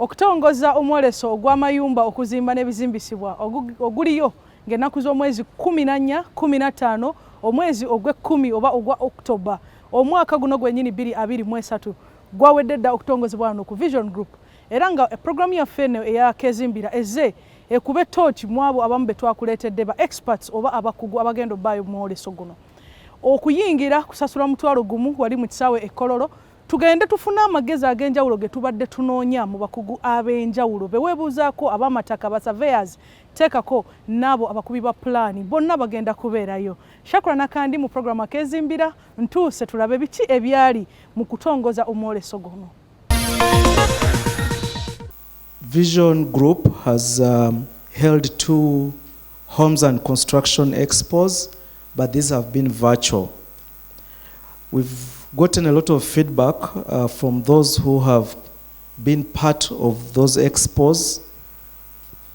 Okutongoza omwoleso ogw'amayumba okuzimba n'ebizimbisibwa oguliyo ng'ennaku z'omwezi 14, 15 omwezi ogw'ekkumi oba ogwa October omwaka guno gwennyini 2023 gwawedde dda okutongozebwa wano ku Vision Group era nga programu yaffe eno eya Akeezimbira ezze ekube ttooki mu abo abamu be twakuleetedde ba experts oba abakugu abagenda obbaayo omwoleso guno okuyingira kusasula mutwalo gumu wali mu kisaawe ekkololo tugende tufuna amagezi ag'enjawulo ge tubadde tunoonya mu bakugu ab'enjawulo beweebuuzaako ab'amataka ba surveyors teekako n'abo abakubi ba pulaani bonna bagenda kubeerayo. Shakura nakandi mu programu Akeezimbira ntuuse tulabe biki ebyali mu kutongoza omwoleso guno. Vision Group has held 2 homes and construction expos, but these have been virtual. We've gotten a lot of feedback from those who have been part of those expos,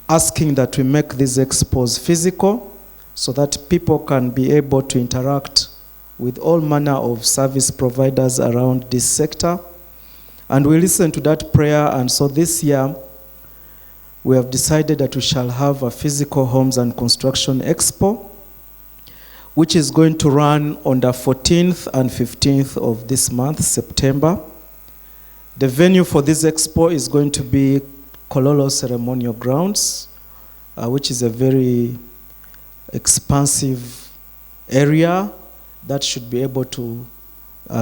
asking that we make these expos physical so that people can be able to interact with all manner of service providers around this sector. And we listen to that prayer, and so this year we have decided that we shall have a physical homes and construction expo, which is going to run on the 14th and 15th of this month, September. The venue for this expo is going to be Kololo Ceremonial Grounds, which is a very expansive area that should be able to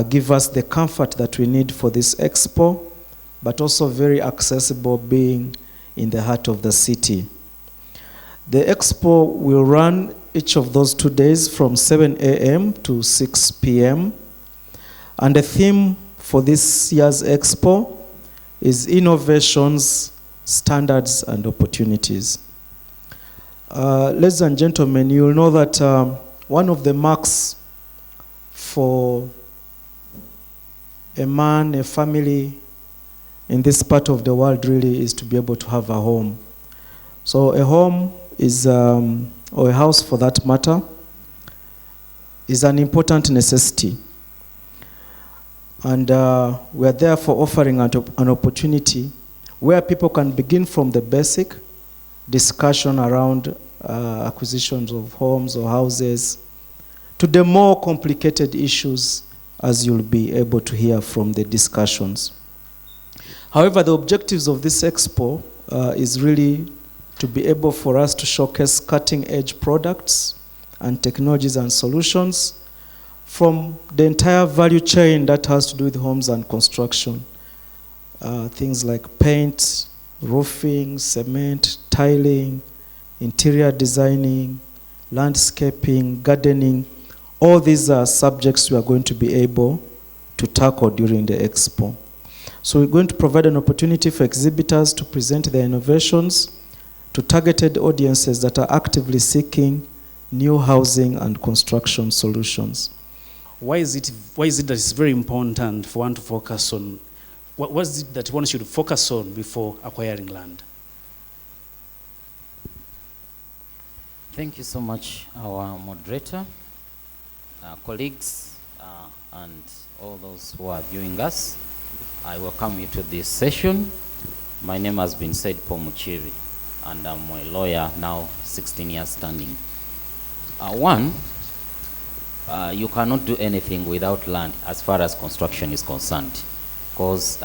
give us the comfort that we need for this expo, but also very accessible, being in the heart of the city. The expo will run each of those 2 days from 7 a.m. to 6 p.m. And the theme for this year's expo is innovations, standards, and opportunities. Ladies and gentlemen, you'll know that one of the marks for a man, a family in this part of the world really is to be able to have a home. So a home is, or a house for that matter, is an important necessity. And we are therefore offering an opportunity where people can begin from the basic discussion around acquisitions of homes or houses to the more complicated issues, as you'll be able to hear from the discussions. However, the objectives of this expo is really to be able for us to showcase cutting-edge products and technologies and solutions from the entire value chain that has to do with homes and construction. Things like paint, roofing, cement, tiling, interior designing, landscaping, gardening. All these are subjects we are going to be able to tackle during the expo. So we're going to provide an opportunity for exhibitors to present their innovations to targeted audiences that are actively seeking new housing and construction solutions. Why is it that it's very important for one to focus on, what is it that one should focus on before acquiring land? Thank you so much, our moderator, colleagues, and all those who are viewing us. I welcome you to this session. My name has been said, Paul Muchiri, and I'm a lawyer now, 16 years standing. You cannot do anything without land as far as construction is concerned, because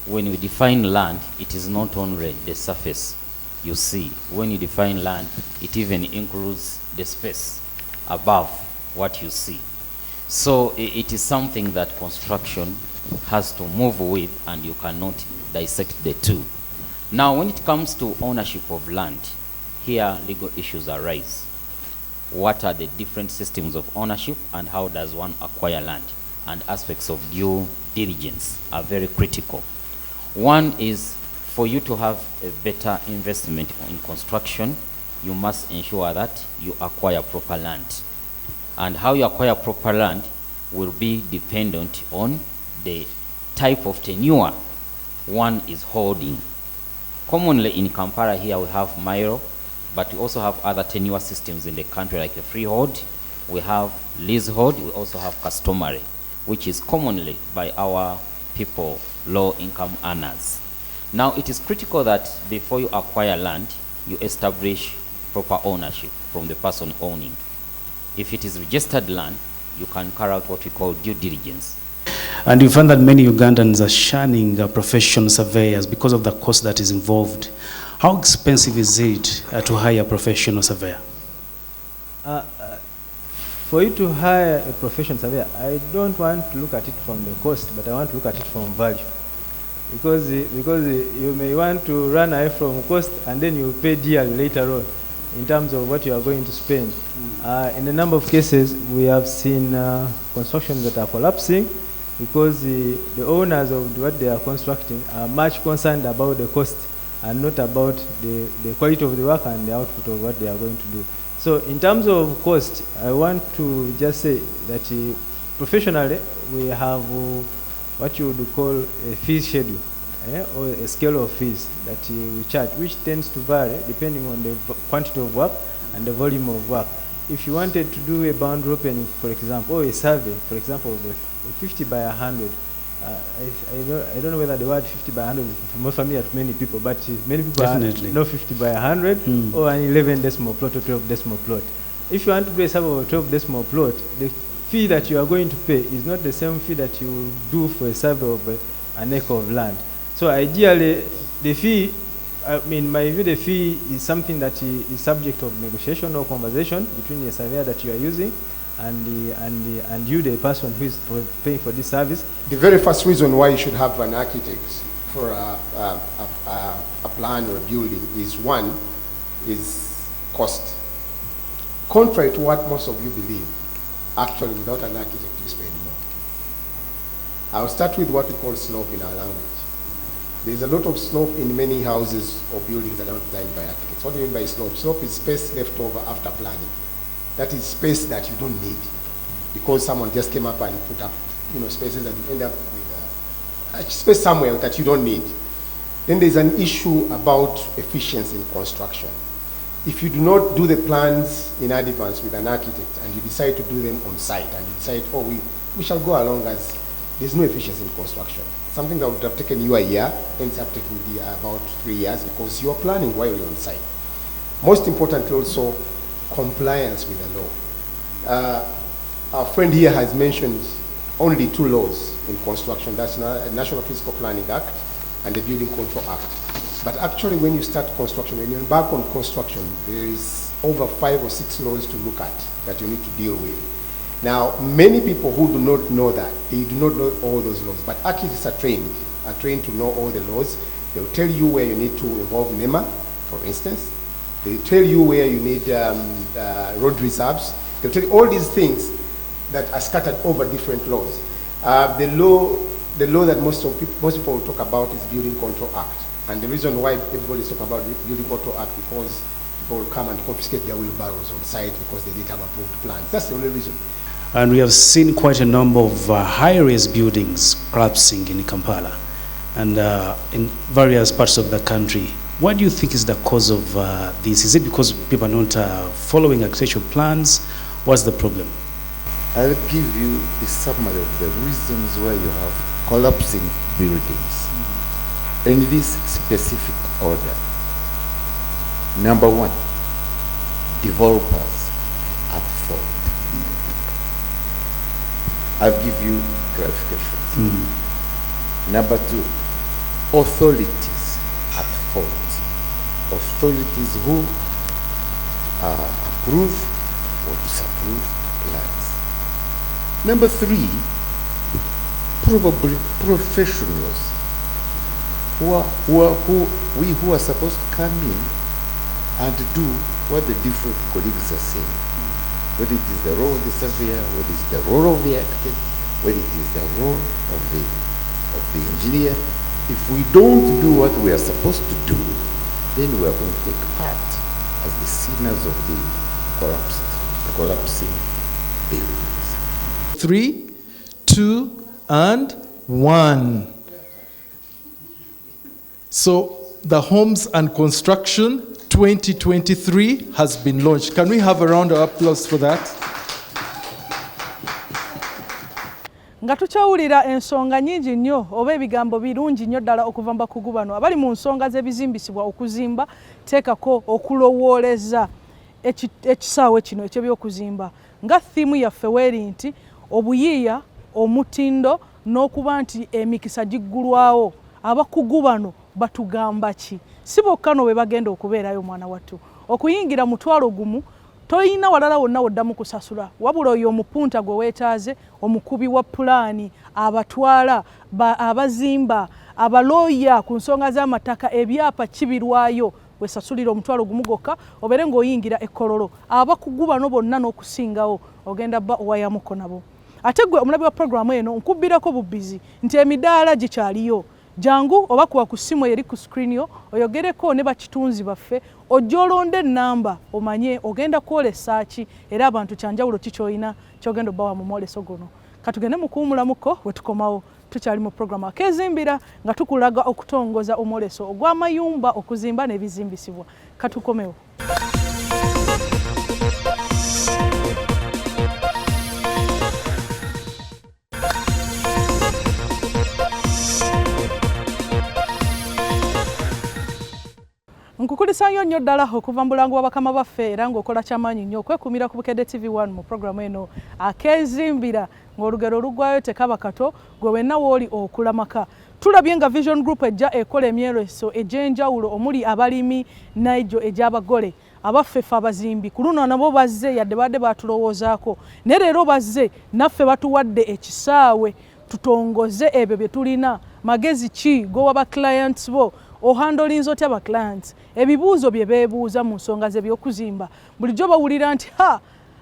when we define land, it is not only the surface you see. When you define land, it even includes the space above what you see. So it is something that construction has to move with, and you cannot dissect the two. Now, when it comes to ownership of land, here legal issues arise. What are the different systems of ownership, and how does one acquire land? And aspects of due diligence are very critical. One is, for you to have a better investment in construction, you must ensure that you acquire proper land. And how you acquire proper land will be dependent on the type of tenure one is holding. Commonly in Kampala here we have Mairo, but we also have other tenure systems in the country like a freehold, we have leasehold, we also have customary, which is commonly by our people low income earners. Now, it is critical that before you acquire land, you establish proper ownership from the person owning. If it is registered land, you can carry out what we call due diligence. And you find that many Ugandans are shunning professional surveyors because of the cost that is involved. How expensive is it to hire a professional surveyor? For you to hire a professional surveyor, I don't want to look at it from the cost, but I want to look at it from value. Because you may want to run away from cost and then you pay dearly later on in terms of what you are going to spend. In a number of cases, we have seen constructions that are collapsing because the owners of what they are constructing are much concerned about the cost and not about the quality of the work and the output of what they are going to do. So in terms of cost, I want to just say that professionally, we have what you would call a fee schedule, or a scale of fees that we charge, which tends to vary depending on the quantity of work and the volume of work. If you wanted to do a boundary opening, for example, or a survey, for example, of a 50 by 100, I don't know whether the word 50 by 100 is more familiar to many people, but many people know 50 by 100 or an 11 decimal plot or 12 decimal plot. If you want to do a survey of a 12 decimal plot, the fee that you are going to pay is not the same fee that you do for a survey of an acre of land. So ideally, the fee, in my view, the fee is something that is subject of negotiation or conversation between the surveyor that you are using and you, the person who is paying for this service. The very first reason why you should have an architect for a plan or a building is, one, is cost. Contrary to what most of you believe, actually without an architect you spend more. I'll start with what we call slope in our language. There's a lot of slope in many houses or buildings that are not designed by architects. What do you mean by slope? Slope is space left over after planning. That is space that you don't need because someone just came up and put up, spaces that you end up with a space somewhere that you don't need. Then there's an issue about efficiency in construction. If you do not do the plans in advance with an architect and you decide to do them on site and you decide, we shall go along as there's no efficiency in construction. Something that would have taken you a year ends up taking you about 3 years because you're planning while you're on site. Most importantly also, compliance with the law. Our friend here has mentioned only 2 laws in construction. That's the National Physical Planning Act and the Building Control Act. But actually when you start construction, when you embark on construction, there is over 5 or 6 laws to look at that you need to deal with. Now, many people who do not know that, they do not know all those laws, but architects are trained to know all the laws. They'll tell you where you need to involve NEMA, for instance. They tell you where you need road reserves. They'll tell you all these things that are scattered over different laws. The law that most people will talk about is Building Control Act. And the reason why everybody's talking about Building Control Act because people will come and confiscate their wheelbarrows on site because they didn't have approved plans. That's the only reason. And we have seen quite a number of high-rise buildings collapsing in Kampala and in various parts of the country. What do you think is the cause of this? Is it because people are not following architectural plans? What's the problem? I'll give you the summary of the reasons why you have collapsing buildings in this specific order. Number 1, developers at fault. I'll give you clarifications. Number 2, authorities at fault. Authorities who approve or disapprove plans. Number 3, probably professionals who are supposed to come in and do what the different colleagues are saying. Whether it is the role of the surveyor, whether it is the role of the architect, whether it is the role of the engineer. If we don't do what we are supposed to do, then we are going to take part as the sinners of the collapsing buildings. 3, 2, and 1. So the Homes and Construction 2023 has been launched. Can we have a round of applause for that? nga tukyawulira ensonga nnyingi nnyo oba ebigambo birungi nnyo ddala okuva mu bakugu bano abali mu nsonga z'ebizimbisibwa okuzimba teekako okulowooleza ekisaawe kino eky'ebyokuzimba nga thiimu yaffe weeri nti obuyiiya omutindo n'okuba nti emikisa giggulwawo abakugu bano batugamba ki si bokka no bwe bagenda okubeerayo mwana wattu okuyingira mutwalo gumu toyina walala wonna woddamu kusasula wabula oyo omupunta gwe weetaaze omukubi wa pulaani abatwala abazimba abalooya ku nsonga z'amataka ebyapa kibirwayo wesasulira omutwalo gumu gokka obeere ng'oyingira ekkololo abakugu bano bonna n'okusingawo ogenda bba owayamuko nabo ate gwe omulabi wa programu eno nkubbirako bubbizi nti emidaala gikyaliyo jangu oba kuwa ku ssimu eri ku screen yo oyogereko ne bakitunzi baffe ojja olonde ennamba omanye ogenda kwolesa ki era abantu kyanjawulo kikyoyina kyogenda obbawa mu mwoleso guno katugende mu kuwumulamuko we tukomawo tukyali mu programu Akeezimbira nga tukulaga okutongoza omwoleso ogw'amayumba okuzimba n'ebizimbisibwa katukomewo. Nkukulisanyo nnyo ddala okuva mbulango wa bakama baffe era ng'okola kyamaanyi nnyo okwekumira ku Bukedde TV1 mu programu eno Akeezimbira ng'olugero olugwayo tekaba kato gwe wenna wooli okulamaka. Tulabye nga Vision Group ejja ekola emyereso egy'enjawulo omuli abalimi n'egyo egy'abagole abaffefe abazimbi ku luno nabo bazze yadde badde baatulowoozaako ne leero bazze naffe batuwadde ekisaawe tutongoze ebyo bye tulina magezi ki gowa ba clients bo ohandolinzo otya ba clients ebibuuzo bye beebuuza mu nsonga z'ebyokuzimba bulijjo bawulira nti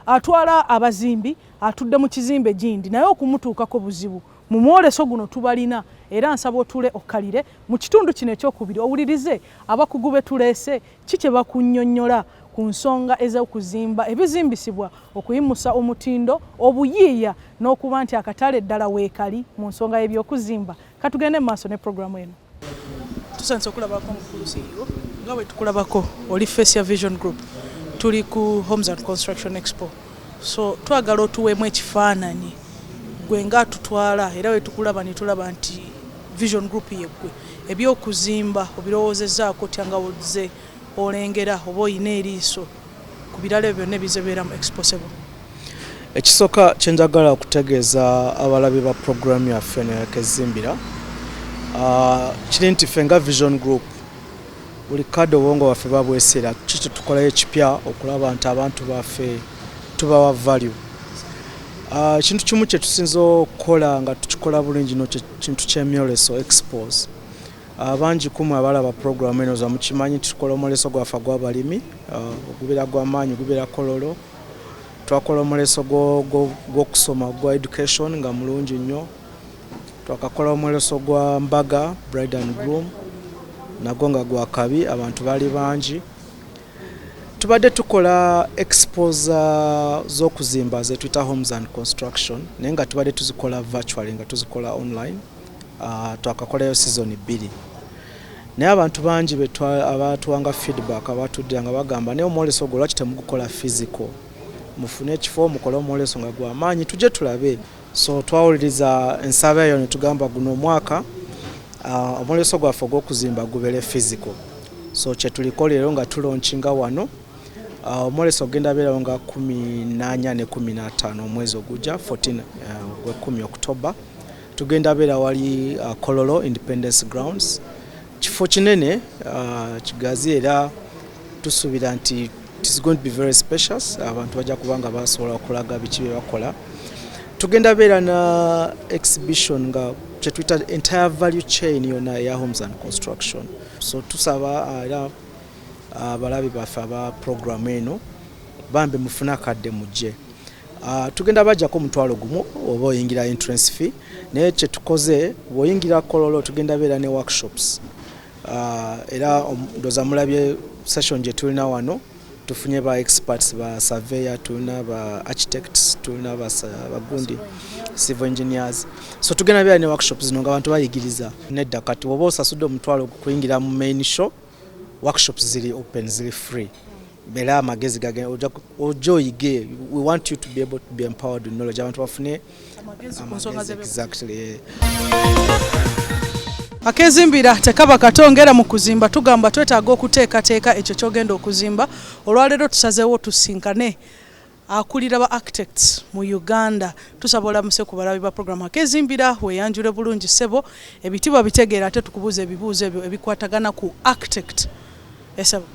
atwala abazimbi atudde mu kizimbe gindi naye okumutuukako buzibu mu mwoleso guno tubalina era nsaba otule okkalire mu kitundu kino ekyokubiri owulirize abakugu be tuleese ki kye bakunnyonnyola ku nsonga ez'okuzimba ebizimbisibwa okuyimusa omutindo obuyiiya n'okuba nti akatale ddala weekali mu nsonga y'ebyokuzimba katugende mu maaso ne programu eno. Tusanze okulabako mukulu CEO nga bwe tukulabako oli face ya Vision Group tuli ku Homes and Construction Expo so twagala otuweemu ekifaananyi gwe nga tutwala era we tukulaba ne tulaba nti Vision Group yeggwe ebyokuzimba obirowoozezaako otya nga wozze olengera oba oyina eriiso ku birala byonna ebizebeera mu Expo Sebo. Ekisooka kye njagala okutegeeza abalabi ba programu yaffe ne Akeezimbira kiri nti ffe nga Vision Group buli kadde obwongo waffe babwesera kiki tukolayo ekipya okulaba nti abantu baffe tubawa value. Kintu kimu kye tusinza okukola nga tukikola bulungi no kintu ky'emyoleso expos. Bangi kumwe abalaba programu eno za mukimanyi tukola omwoleso gwaffe gw'abalimi ogubeera gw'amaanyi ogubeera kololo twakola omwoleso gw'okusoma gwa education nga mulungi nnyo twakakola omwoleso gwa mbaga bride and groom nagwo nga gwa kabi abantu bali bangi tubadde tukola expos z'okuzimba ze tuyita homes and construction naye nga tubadde tuzikola virtually nga tuzikola online twakakolayo season 2 naye abantu bangi abatuwanga feedback abatudde nga bagamba naye omwoleso gwo lwaki temugukola physical mufune ekifo mukole omwoleso nga gw'amaanyi tujje tulabe. So twawuliriza ensaba eyo ne tugamba guno omwaka omwoleso gwaffe ogw'okuzimba gubeere physical so kye tuliko leero nga tulaunchinga wano omwoleso ogenda beerawo nga 18 ne 15 omwezi ogujja 14 gw'ekkumi October tugenda beera wali Kololo Independence Grounds kifo kinene kigazi era tusuubira nti it is going to be very spacious abantu bajja kubanga basobola okulaga biki bye bakola. Tugenda beera na exhibition nga kye tuyita entire value chain yonna ya homes and construction so tusaba era abalabi baffe aba programu eno bambe mufuna akadde mujje. Tugenda bajjako omutwalo gumu oba oyingira entrance fee naye kye tukoze bw'oyingira Kololo tugenda beera ne workshops era ndoza mulabye session gye tulina wano tufunye ba experts ba surveyor tulina ba architects tulina bagundi civil engineers so tugenda beera ne workshops zino nga abantu bayigiriza nedda kati oba osasudde omutwalo kuyingira mu main show workshops ziri open ziri free bela amagezi gage ojo oyige. We want you to be able to be empowered with knowledge. Abantu bafune amagezi exactly. Akeezimbira tekaba katongera mu kuzimba tugamba twetaaga okuteekateeka ekyo kyogenda okuzimba. Olwaleero tusazeewo tusinkane akulira ba architects mu Uganda. Tusabola muse ku balabi ba program Akeezimbira weyanjule bulungi sebo ebitibwa bitegeera ate tukubuza ebibuuzo ebyo ebikwatagana ku architect. Esebo.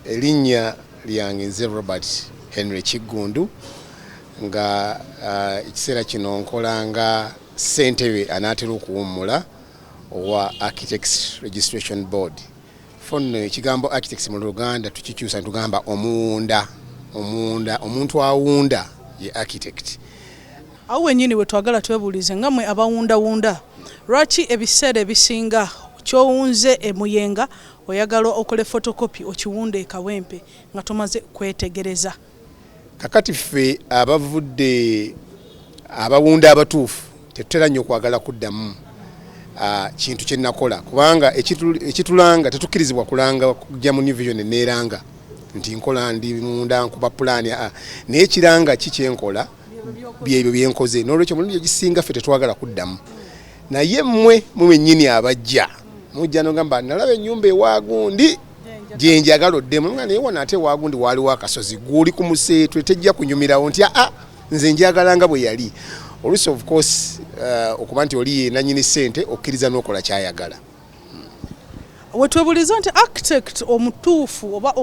Erinnya lyange nze Robert Henry Kigundu nga ekiseera kino nkolanga ssentebe anaatera okuwummula owa Architects Registration Board. Fonno ekigambo architects mu Luganda tukikyusa tugamba omuwunda. Omuntu awunda ye architect. Awo wennyini we twagala twebuulize nga mmwe abawundawunda lwaki ebiseera ebisinga kyowunze emuyenga oyagala okole photocopy okiwunde ekawempe nga tomaze kwetegereza. Kakati ffe abawunda abatuufu tetutera nnyo okwagala kuddamu kintu kye nakola kubanga ekitulanga tetukkirizibwa kulanga kujja mu New Vision neeranga nti nkola ndi munda nkuba pulaani naye kiranga kikyenkola byebyo byenkoze n'olwekyo mulungi egisinga ffe tetwagala kuddamu naye mmwe mwennyini abajja mujja nogamba nalaba ennyumba ewagundi gye njagala oddemu naye wona ate ewagundi waaliwo akasozi guli ku museetwe tejja kunyumirawo nti nze njagalanga bwe yali. Oluusi of course okuba nti oli ye nannyini ssente okkiriza n'okola kyayagala. Wetwebuliza nti architect omutuufu oba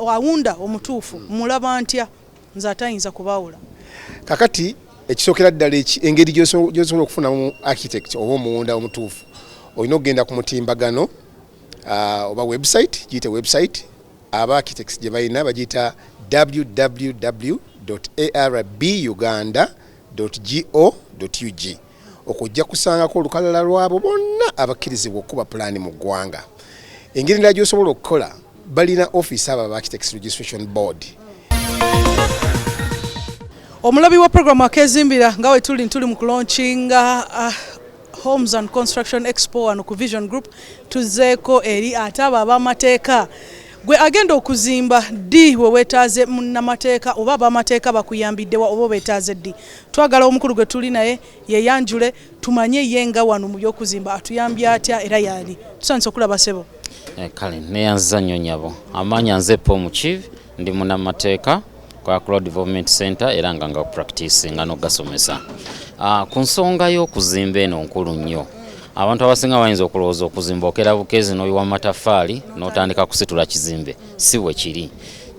awunda omutuufu mulaba ntya nze atayinza kubawula. Kakati ekisookera ddala engeri gy'osobola okufunamu architect oba omuwunda omutuufu olina okugenda ku mutimbagano oba website giyite website aba architects gye balina bagiyita www.arbuganda.go.ug okujja kusangako olukalala lwabo bonna abakkirizibwa okuba pulaani mu ggwanga. Engeri ndala gy'osobola okukola balina office aba Architects Registration Board. Omulabi wa program Akeezimbira nga we tuli mu kulaunching Homes and Construction Expo and ku Vision Group tuzeeko eri ataba abamateeka gwe agenda okuzimba ddi we weetaaze munnamateeka oba abamateeka bakuyambiddewa oba beetaaze ddi. Twagala omukulu gwe tuli naye yeyanjule tumanye ye nga wano mu by'okuzimba atuyambye atya era yaali. Tusanyuse okulaba ssebo. Kale neyanziza nnyo nyabo amaanyi nze Paul Mukivi ndi munnamateeka kwa Cloud Development Center era nga practice nga no gasomesa. Ku nsonga y'okuzimba eno nkulu nnyo abantu abasinga bayinza okulowooza okuzimba okera Bukeezi n'oyiwa mataffaali n'otandika kusitula kizimbe. Si bwe kiri.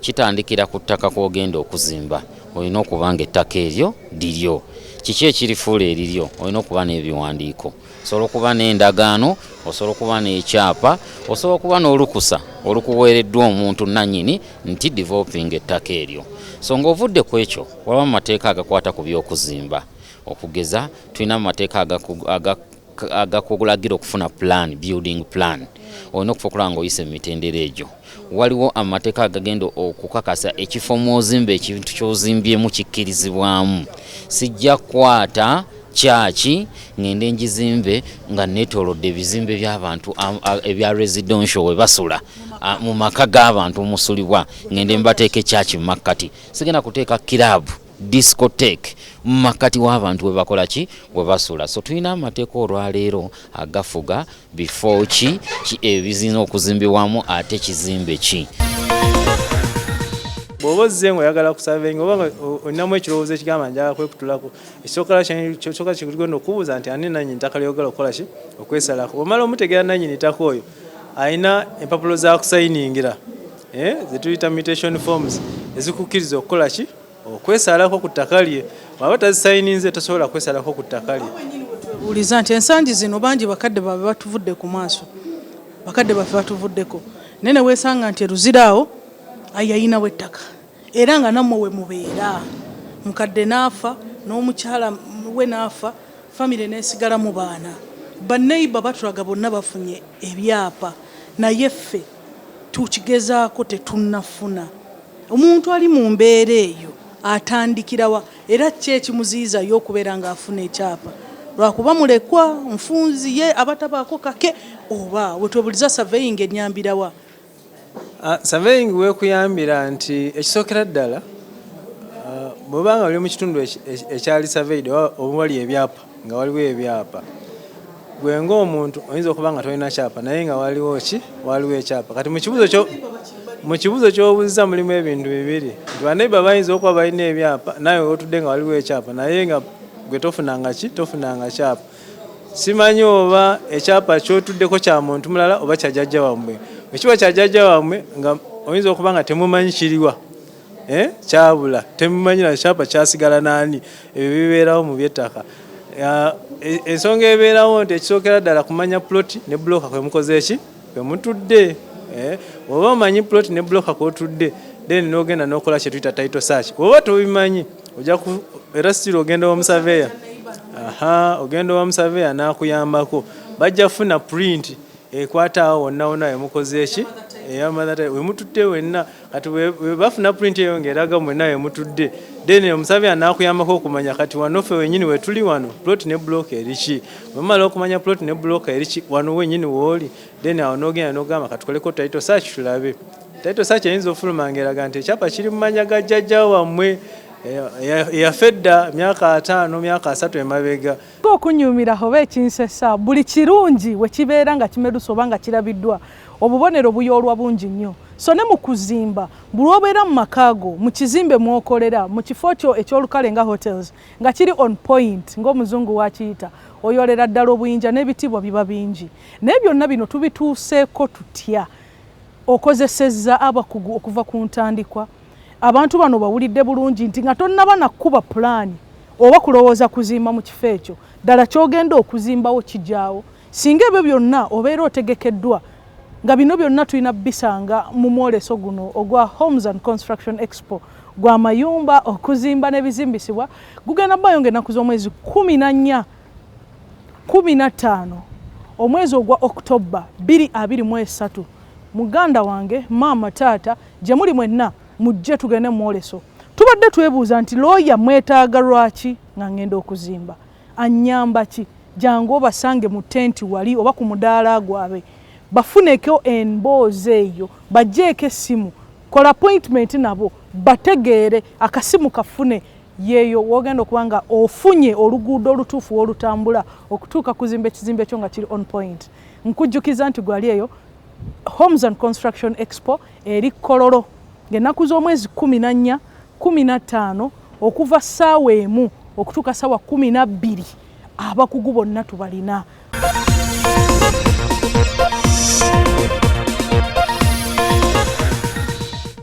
Kitandikira ku ttaka kw'ogenda okuzimba. Olina okuba ng'ettaka eryo liryo. Kiki ekirifuula eriryo? Olina okuba n'ebiwandiiko. Osobola okuba n'endagaano, osobola okuba n'ekyapa, osobola okuba n'olukusa olukuweereddwa omuntu nannyini nti developing ettaka eryo. So ng'ovudde ku ekyo waliwo amateeka agakwata ku by'okuzimba. Okugeza tulina amateeka agakugulagira okufuna plan, building plan. Olina okufuukula ng'oyise emitendera egyo. Waliwo amateeka agagenda okukakasa ekifo mw'ozimba ekintu ky'ozimbyemu kikkirizibwamu. Sijja kukwata kyaki ngende njizimbe nga neetoolodde ebizimbe by'abantu ebya residential we basula mu maka g'abantu musulibwa ngende mbateeka ekyaki mu makkati. Sigenda kuteeka kirabu discotheque mu makkati w'abantu we bakola ki we basula. So tulina amateeka olwaleero agafuga before ki ebizina okuzimbibwamu ate kizimbe ki. Bw'oba ozze ng'oyagala kusavinga oba olinamu ekirowoozo ekigamba njagala kwekutulako ekisooka kigenda okubuuza nti ani nannyini ttaka ly'oyagala okukola ki okwesalako. Omala omutegeera nannyini ttaka oyo alina empapulo za kusayiningira ze tuyita mutation forms ezikukkiriza okukola ki okwesalako ku ttaka lye. Waba tazisayininze tasobola kwesalako ku ttaka lye. Uliza nti ensangi zino bangi bakadde babe batuvudde ku maaso. Bakadde baffe batuvuddeko. Nene weesanga nti eruziraawo ayina wettaka era nga nammwe we mubeera mukadde naafa n'omukyala we naafa famire neesigala mu baana banneiba batulaga bonna bafunye ebyapa naye ffe tukigezaako tetunnafuna. Omuntu ali mu mbeera eyo atandikirawa era kyekimuziiza y'okubeera ng'afuna ekyapa lwakuba mulekwa nfunzi ye abatabaako kake oba wetwebuliza surveying ennyambirawa Surveying weekuyambira nti ekisookera ddala bw'obanga oli mu kitundu ekyali surveyed oba wali ebyapa nga waliwo ebyapa gwe ng'omuntu oyinza okuba nga tolina kyapa naye nga waliwo ekyapa kati mu kibuzo ky'obuuza mulimu ebintu bibiri nti baneiba bayinza okuba balina ebyapa naye otudde nga waliwo ekyapa naye nga gwe tofunanga kyapa. Simanyi oba ekyapa ky'otuddeko kya muntu mulala oba kya jjajja wammwe. Ekiba kya jjajja wammwe nga oyinza okuba nga temumanyi kiriwa kyabula temumanyi na kyapa kyasigala naani ebyo bibeerawo mu by'ettaka. Ensonga ebeerawo nti ekisookera ddala kumanya ploti ne buloka kwe mukoze eki kwe mutudde. Oba omanyi ploti ne buloka kw'otudde then n'ogenda n'okola kye tuyita title search. Oba tobimanyi era sitiri ogenda w'omusaveya. Ogenda w'omusaveya n'akuyambako bajja kufuna print ekwataawo wonna wonna wemukoze eki wemutudde wenna kati bafuna print eyo ng'eraga mwenna wemutudde then omusaveya n'akuyambako okumanya kati wano ffe wenyini wetuli wano plot ne block eriki wemala okumanya plot ne block eriki wano wenyini wooli then awo n'ogenda n'ogamba kati tukoleko title search tulabe. Title search eyinza ofuluma ng'eraga nti ekyapa kiri mu manya ga jjajja wammwe yafedda myaka 5 myaka 3 emabega. Okunyumira oba ekinsesa buli kirungi we kibeera nga kimerusa oba nga kirabiddwa obubonero buyoolwa bungi nnyo. So ne mu kuzimba buli obeera mu makaago mu kizimbe mwokolera mu kifo kyo ekyolukale nga hotels nga kiri on point ng'omuzungu wakiyita oyolera ddala obuyinja n'ebitibwa biba bingi. Naye byonna bino tubituuseeko tutya okozesezza abakugu okuva ku ntandikwa. Abantu bano bawulidde bulungi nti nga tonnaba nakuba pulaani oba kulowooza kuzimba mu kifo ekyo ddala ky'ogenda okuzimbawo kijaawo. Singa ebyo byonna obeera otegekeddwa nga bino byonna tulina bisanga mu mwoleso guno ogwa Homes and Construction Expo gwa mayumba okuzimba n'ebizimbisibwa gugenda bayonga ennaku z'omwezi 14 15 omwezi ogwa Oktoba 2023. Muganda wange maama taata gye muli mwenna mujje tugende mwoleso. Tubadde twebuuza nti looya mwetaaga lwaki nga ngenda okuzimba anyamba ki jangu obasange mu tenti wali oba ku mudaala gwabwe bafuneko emboozi eyo bajjeeko essimu kola appointment nabo bategeere akasimu kafune yeeyo wogenda okubanga ofunye oluguudo olutuufu olutambula okutuuka kuzimba ekizimbe kyo nga kiri on point. Nkujjukiza nti gwali eyo Homes and Construction Expo eri Kololo ng'ennaku z'omwezi 14 15 okuva ssaawa emu okutuuka ssaawa 12 abakugu bonna tubalina